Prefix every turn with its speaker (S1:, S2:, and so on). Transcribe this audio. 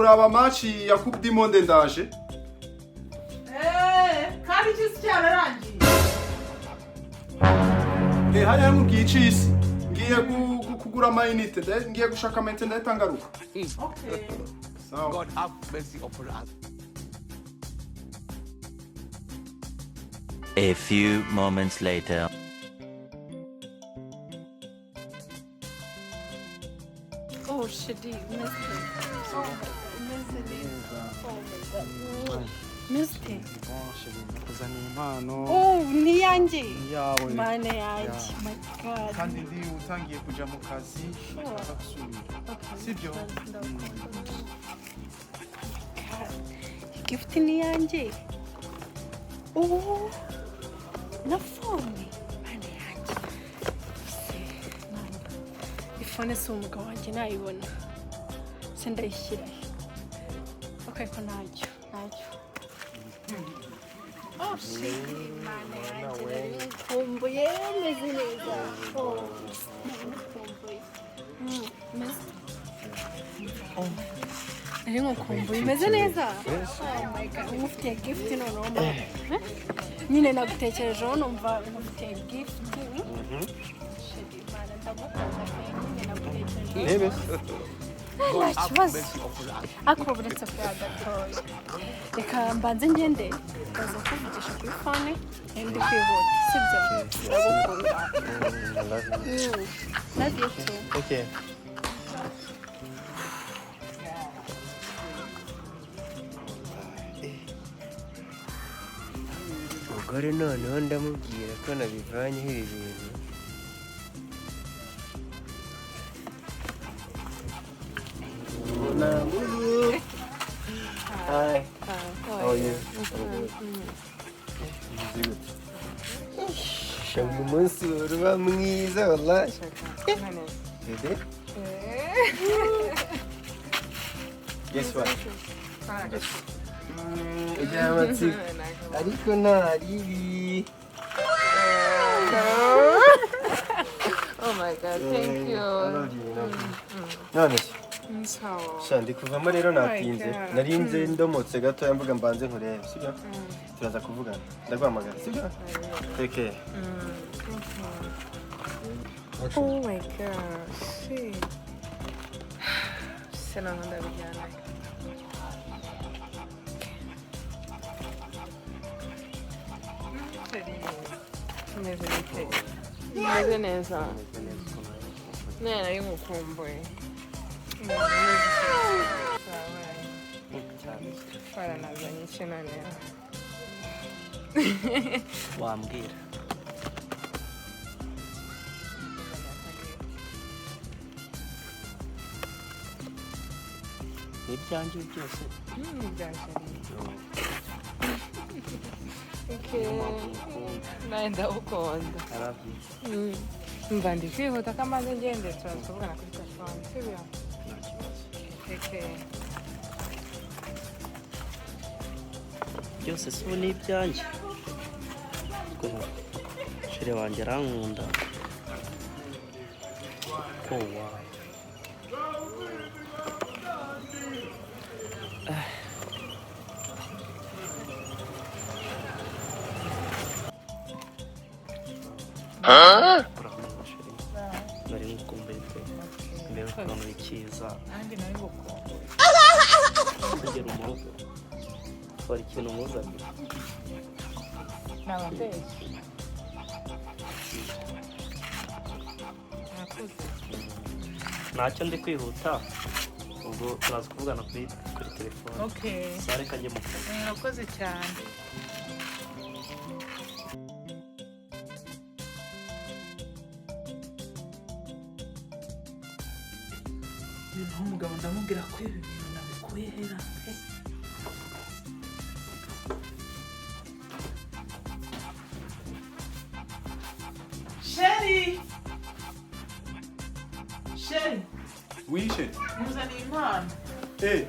S1: kuraba match ya Coupe du Monde ndaje.
S2: Kandi cyose cyararangiye.
S1: Hariya mubwiye icisi. Ngiye kugura amayinite, ngiye gushaka amayinite ndatangaruka.
S2: Okay.
S3: God have mercy upon us.
S4: A few moments later.
S5: Oh, Shadi, missed it. Oh, missed it. Oh my God. Missed it. Oh, ni yanjye.
S6: Yawe.
S5: Mane yanjye. My God.
S6: Kandi ndi utangiye kuja mu kazi ushaka gusubira. Sibyo?
S5: Gift ni yanjye. Oh. Na phone. Mane yanjye. Ifone si umugabo wanjye nayibona. Sindayishyira. Okay, ko ntacyo. Oh, shit, mane yanjye. Kumbuye meze neza. Oh, kumbuye. Ari nkumbuye meze neza. Oh my God, umufitiye gift noneho mama. Nyine nagutekerejeho numva umufitiye gift. Shit, mane ndagukunda nyine nagutekerejeho. Nta kibazo ariko buretse kuya gatoya reka mbanze ngende baza kuvugisha kuri phone ndi kwihuta sibyo ndagukunda love you too.
S6: Okay.
S7: Umugore noneho ndamubwira ko nabivanyeho ibi bintu. Hi. How are you? Shamu munsi uruba mwiza wallahi. Bebe? Guess what? Ijamati. Ariko ntaribi.
S2: Oh my God, thank you.
S7: I love you. None. Shandi kuvamo rero natinze. Narinze ndomotse gato yambuga mbanze nkurebe. Sibyo? Turaza kuvugana. Ndaguhamagara. Sibyo? Take care.
S2: Oh my God. Shit. Sena ndabijyana. Meze neza. Nena y'umukumbuye. Nazanye ikinani.
S4: Wambwira. Ibyanjye byose.
S2: Nawe ndawukunda. Mva ndi kwihuta ko amaze ngende turazivugana kuri telefone sibyo?
S4: Byose si ubu ni ibyanjye. Shire wanjye arankunda. Ko wawe. Bari mukumbuye pe. Mbere ukuntu bikiza.
S2: Nanjye nari ngukumbuye.
S4: Kugera umurugo. Twari ikintu muzanye.
S2: Nababeshye.
S4: Ntacyo ndi kwihuta. Ubwo turaza kuvugana kuri telefone.
S2: Okay.
S4: Sare kajye mu kazi.
S2: Murakoze cyane. Umugabo ndamubwira ko ibi bintu nabikuye hera. Chérie.
S1: Oui, chérie.
S2: Muzaniye impano.
S1: Eh,